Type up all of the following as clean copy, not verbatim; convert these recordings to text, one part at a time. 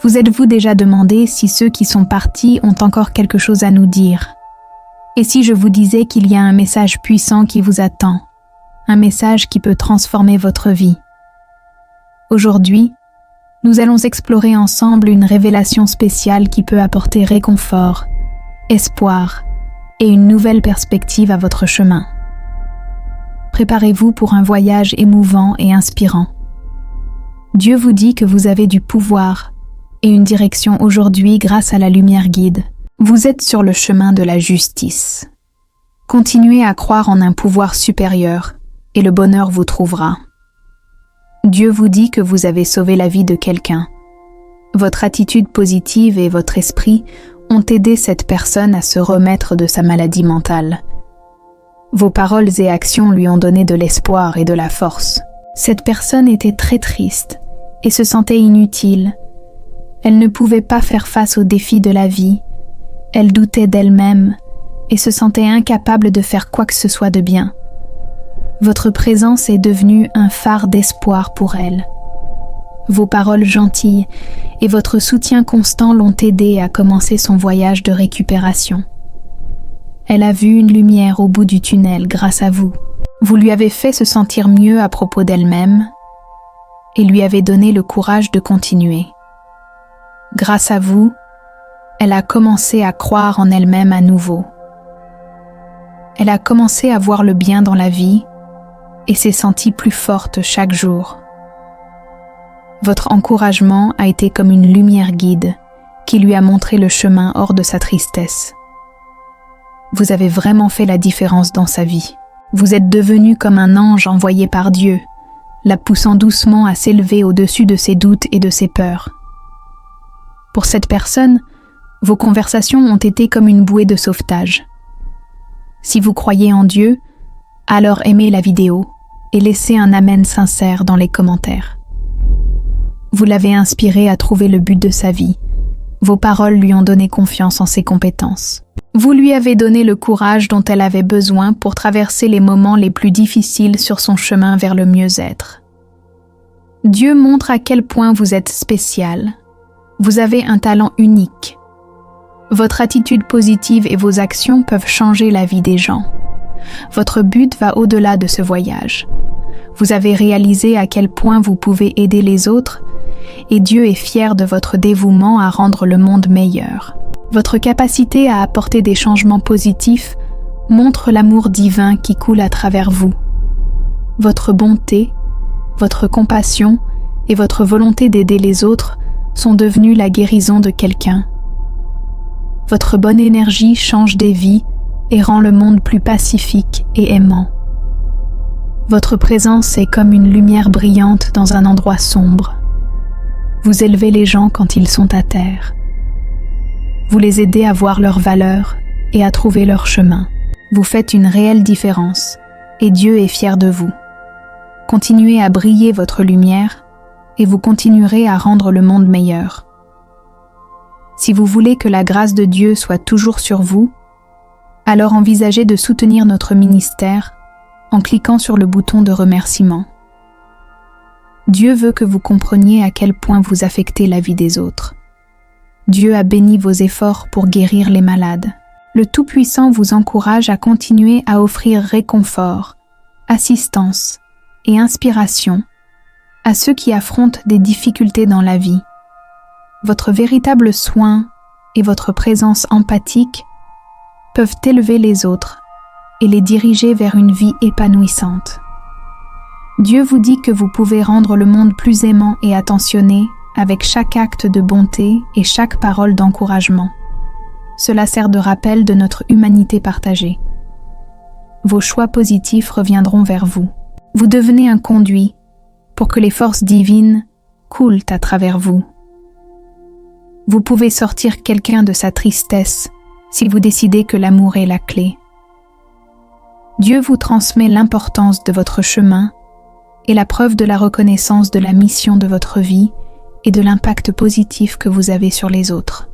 Vous êtes-vous déjà demandé si ceux qui sont partis ont encore quelque chose à nous dire? Et si je vous disais qu'il y a un message puissant qui vous attend, un message qui peut transformer votre vie? Aujourd'hui, nous allons explorer ensemble une révélation spéciale qui peut apporter réconfort, espoir et une nouvelle perspective à votre chemin. Préparez-vous pour un voyage émouvant et inspirant. Dieu vous dit que vous avez du pouvoir et une direction aujourd'hui grâce à la lumière guide. Vous êtes sur le chemin de la justice. Continuez à croire en un pouvoir supérieur et le bonheur vous trouvera. Dieu vous dit que vous avez sauvé la vie de quelqu'un. Votre attitude positive et votre esprit ont aidé cette personne à se remettre de sa maladie mentale. Vos paroles et actions lui ont donné de l'espoir et de la force. Cette personne était très triste et se sentait inutile. Elle ne pouvait pas faire face aux défis de la vie. Elle doutait d'elle-même et se sentait incapable de faire quoi que ce soit de bien. Votre présence est devenue un phare d'espoir pour elle. Vos paroles gentilles et votre soutien constant l'ont aidée à commencer son voyage de récupération. Elle a vu une lumière au bout du tunnel grâce à vous. Vous lui avez fait se sentir mieux à propos d'elle-même et lui avez donné le courage de continuer. Grâce à vous, elle a commencé à croire en elle-même à nouveau. Elle a commencé à voir le bien dans la vie et s'est sentie plus forte chaque jour. Votre encouragement a été comme une lumière guide qui lui a montré le chemin hors de sa tristesse. Vous avez vraiment fait la différence dans sa vie. Vous êtes devenu comme un ange envoyé par Dieu, la poussant doucement à s'élever au-dessus de ses doutes et de ses peurs. Pour cette personne, vos conversations ont été comme une bouée de sauvetage. Si vous croyez en Dieu, alors aimez la vidéo et laissez un amen sincère dans les commentaires. Vous l'avez inspiré à trouver le but de sa vie. Vos paroles lui ont donné confiance en ses compétences. Vous lui avez donné le courage dont elle avait besoin pour traverser les moments les plus difficiles sur son chemin vers le mieux-être. Dieu montre à quel point vous êtes spécial. Vous avez un talent unique. Votre attitude positive et vos actions peuvent changer la vie des gens. Votre but va au-delà de ce voyage. Vous avez réalisé à quel point vous pouvez aider les autres et Dieu est fier de votre dévouement à rendre le monde meilleur. Votre capacité à apporter des changements positifs montre l'amour divin qui coule à travers vous. Votre bonté, votre compassion et votre volonté d'aider les autres sont devenus la guérison de quelqu'un. Votre bonne énergie change des vies et rend le monde plus pacifique et aimant. Votre présence est comme une lumière brillante dans un endroit sombre. Vous élevez les gens quand ils sont à terre. Vous les aidez à voir leur valeur et à trouver leur chemin. Vous faites une réelle différence et Dieu est fier de vous. Continuez à briller votre lumière et vous continuerez à rendre le monde meilleur. Si vous voulez que la grâce de Dieu soit toujours sur vous, alors envisagez de soutenir notre ministère en cliquant sur le bouton de remerciement. Dieu veut que vous compreniez à quel point vous affectez la vie des autres. Dieu a béni vos efforts pour guérir les malades. Le Tout-Puissant vous encourage à continuer à offrir réconfort, assistance et inspiration à ceux qui affrontent des difficultés dans la vie. Votre véritable soin et votre présence empathique peuvent élever les autres et les diriger vers une vie épanouissante. Dieu vous dit que vous pouvez rendre le monde plus aimant et attentionné avec chaque acte de bonté et chaque parole d'encouragement. Cela sert de rappel de notre humanité partagée. Vos choix positifs reviendront vers vous. Vous devenez un conduit pour que les forces divines coulent à travers vous. Vous pouvez sortir quelqu'un de sa tristesse si vous décidez que l'amour est la clé. Dieu vous transmet l'importance de votre chemin et la preuve de la reconnaissance de la mission de votre vie et de l'impact positif que vous avez sur les autres.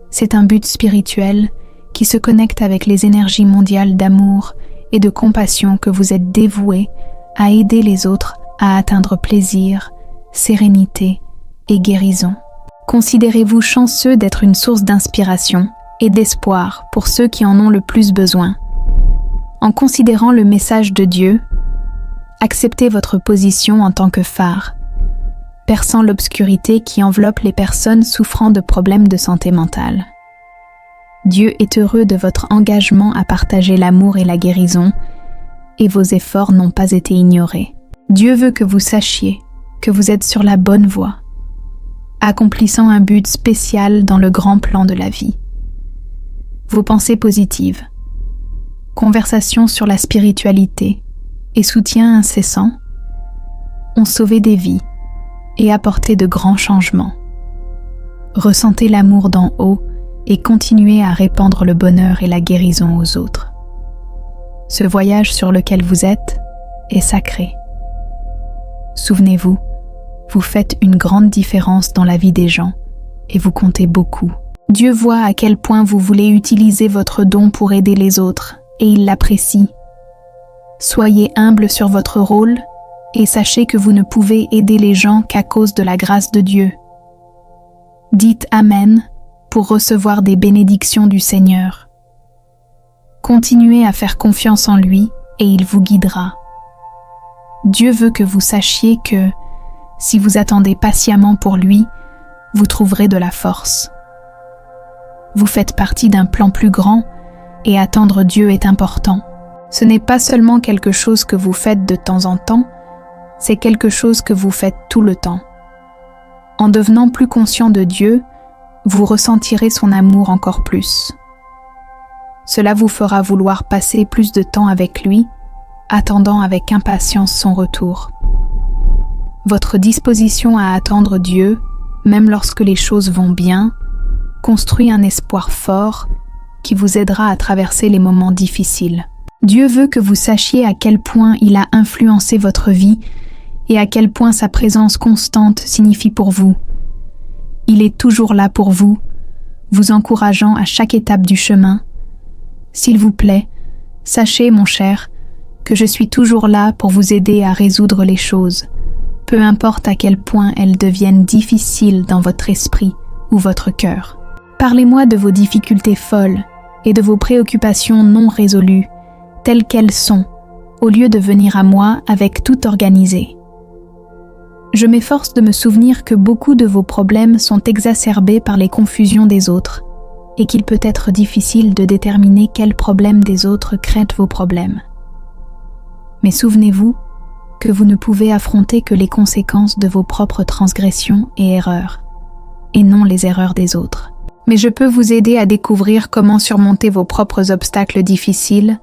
C'est un but spirituel qui se connecte avec les énergies mondiales d'amour et de compassion que vous êtes dévoués à aider les autres à atteindre plaisir, sérénité et guérison. Considérez-vous chanceux d'être une source d'inspiration et d'espoir pour ceux qui en ont le plus besoin. En considérant le message de Dieu, acceptez votre position en tant que phare, perçant l'obscurité qui enveloppe les personnes souffrant de problèmes de santé mentale. Dieu est heureux de votre engagement à partager l'amour et la guérison, et vos efforts n'ont pas été ignorés. Dieu veut que vous sachiez que vous êtes sur la bonne voie, accomplissant un but spécial dans le grand plan de la vie. Vos pensées positives, conversations sur la spiritualité et soutien incessant ont sauvé des vies et apporté de grands changements. Ressentez l'amour d'en haut et continuez à répandre le bonheur et la guérison aux autres. Ce voyage sur lequel vous êtes est sacré. Souvenez-vous, vous faites une grande différence dans la vie des gens et vous comptez beaucoup. Dieu voit à quel point vous voulez utiliser votre don pour aider les autres et il l'apprécie. Soyez humble sur votre rôle et sachez que vous ne pouvez aider les gens qu'à cause de la grâce de Dieu. Dites Amen pour recevoir des bénédictions du Seigneur. Continuez à faire confiance en lui et il vous guidera. Dieu veut que vous sachiez que, si vous attendez patiemment pour lui, vous trouverez de la force. Vous faites partie d'un plan plus grand et attendre Dieu est important. Ce n'est pas seulement quelque chose que vous faites de temps en temps, c'est quelque chose que vous faites tout le temps. En devenant plus conscient de Dieu, vous ressentirez son amour encore plus. Cela vous fera vouloir passer plus de temps avec lui, attendant avec impatience son retour. Votre disposition à attendre Dieu, même lorsque les choses vont bien, construit un espoir fort qui vous aidera à traverser les moments difficiles. Dieu veut que vous sachiez à quel point il a influencé votre vie et à quel point sa présence constante signifie pour vous. Il est toujours là pour vous, vous encourageant à chaque étape du chemin. S'il vous plaît, sachez, mon cher, que je suis toujours là pour vous aider à résoudre les choses, peu importe à quel point elles deviennent difficiles dans votre esprit ou votre cœur. Parlez-moi de vos difficultés folles et de vos préoccupations non résolues, telles qu'elles sont, au lieu de venir à moi avec tout organisé. Je m'efforce de me souvenir que beaucoup de vos problèmes sont exacerbés par les confusions des autres et qu'il peut être difficile de déterminer quels problèmes des autres créent vos problèmes. Mais souvenez-vous que vous ne pouvez affronter que les conséquences de vos propres transgressions et erreurs, et non les erreurs des autres. Mais je peux vous aider à découvrir comment surmonter vos propres obstacles difficiles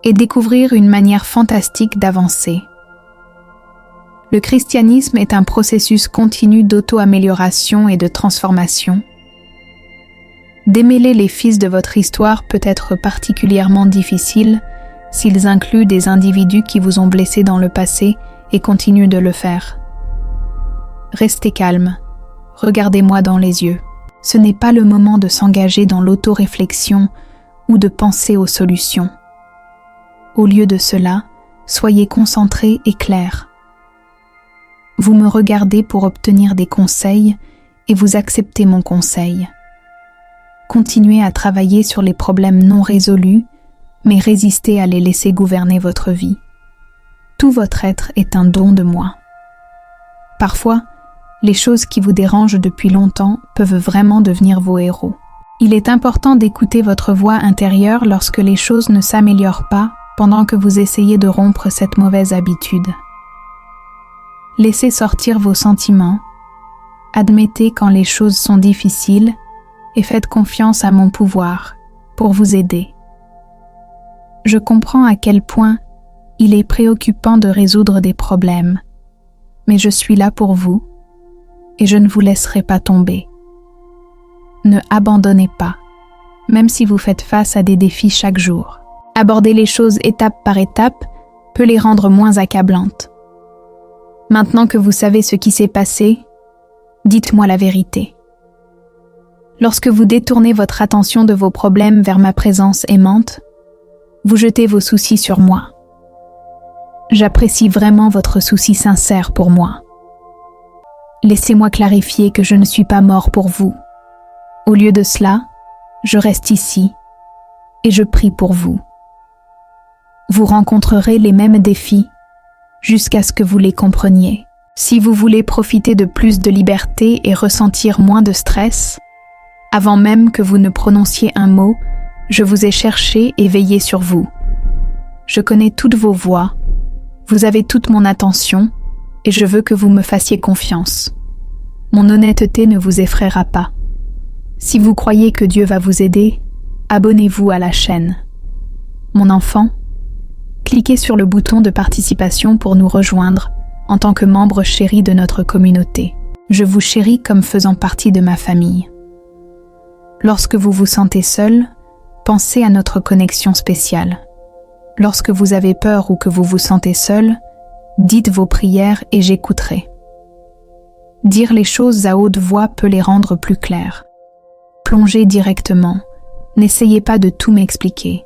et découvrir une manière fantastique d'avancer. Le christianisme est un processus continu d'auto-amélioration et de transformation. Démêler les fils de votre histoire peut être particulièrement difficile s'ils incluent des individus qui vous ont blessé dans le passé et continuent de le faire. Restez calme, regardez-moi dans les yeux. Ce n'est pas le moment de s'engager dans l'auto-réflexion ou de penser aux solutions. Au lieu de cela, soyez concentré et clair. Vous me regardez pour obtenir des conseils et vous acceptez mon conseil. Continuez à travailler sur les problèmes non résolus, mais résistez à les laisser gouverner votre vie. Tout votre être est un don de moi. Parfois, les choses qui vous dérangent depuis longtemps peuvent vraiment devenir vos héros. Il est important d'écouter votre voix intérieure lorsque les choses ne s'améliorent pas pendant que vous essayez de rompre cette mauvaise habitude. Laissez sortir vos sentiments, admettez quand les choses sont difficiles et faites confiance à mon pouvoir pour vous aider. Je comprends à quel point il est préoccupant de résoudre des problèmes, mais je suis là pour vous et je ne vous laisserai pas tomber. Ne abandonnez pas, même si vous faites face à des défis chaque jour. Aborder les choses étape par étape peut les rendre moins accablantes. Maintenant que vous savez ce qui s'est passé, dites-moi la vérité. Lorsque vous détournez votre attention de vos problèmes vers ma présence aimante, vous jetez vos soucis sur moi. J'apprécie vraiment votre souci sincère pour moi. Laissez-moi clarifier que je ne suis pas mort pour vous. Au lieu de cela, je reste ici et je prie pour vous. Vous rencontrerez les mêmes défis jusqu'à ce que vous les compreniez. Si vous voulez profiter de plus de liberté et ressentir moins de stress, avant même que vous ne prononciez un mot, je vous ai cherché et veillé sur vous. Je connais toutes vos voix, vous avez toute mon attention et je veux que vous me fassiez confiance. Mon honnêteté ne vous effraiera pas. Si vous croyez que Dieu va vous aider, abonnez-vous à la chaîne. Mon enfant, cliquez sur le bouton de participation pour nous rejoindre en tant que membre chéri de notre communauté. Je vous chéris comme faisant partie de ma famille. Lorsque vous vous sentez seul, pensez à notre connexion spéciale. Lorsque vous avez peur ou que vous vous sentez seul, dites vos prières et j'écouterai. Dire les choses à haute voix peut les rendre plus claires. Plongez directement. N'essayez pas de tout m'expliquer.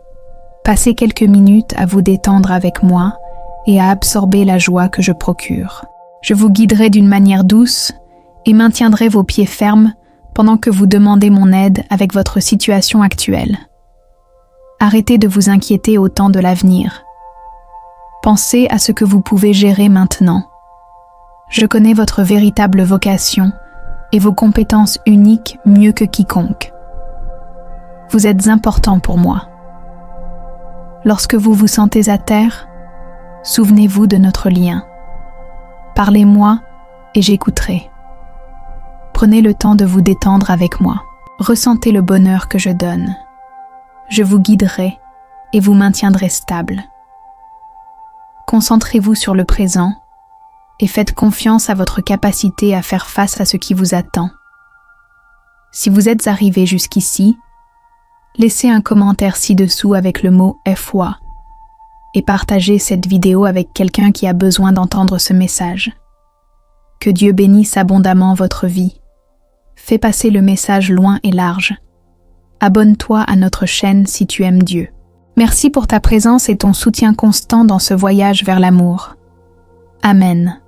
Passez quelques minutes à vous détendre avec moi et à absorber la joie que je procure. Je vous guiderai d'une manière douce et maintiendrai vos pieds fermes pendant que vous demandez mon aide avec votre situation actuelle. Arrêtez de vous inquiéter autant de l'avenir. Pensez à ce que vous pouvez gérer maintenant. Je connais votre véritable vocation et vos compétences uniques mieux que quiconque. Vous êtes important pour moi. Lorsque vous vous sentez à terre, souvenez-vous de notre lien. Parlez-moi et j'écouterai. Prenez le temps de vous détendre avec moi. Ressentez le bonheur que je donne. Je vous guiderai et vous maintiendrai stable. Concentrez-vous sur le présent et faites confiance à votre capacité à faire face à ce qui vous attend. Si vous êtes arrivé jusqu'ici, laissez un commentaire ci-dessous avec le mot FOI et partagez cette vidéo avec quelqu'un qui a besoin d'entendre ce message. Que Dieu bénisse abondamment votre vie. Fais passer le message loin et large. Abonne-toi à notre chaîne si tu aimes Dieu. Merci pour ta présence et ton soutien constant dans ce voyage vers l'amour. Amen.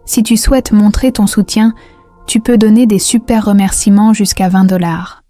Si tu souhaites montrer ton soutien, tu peux donner des super remerciements jusqu'à $20.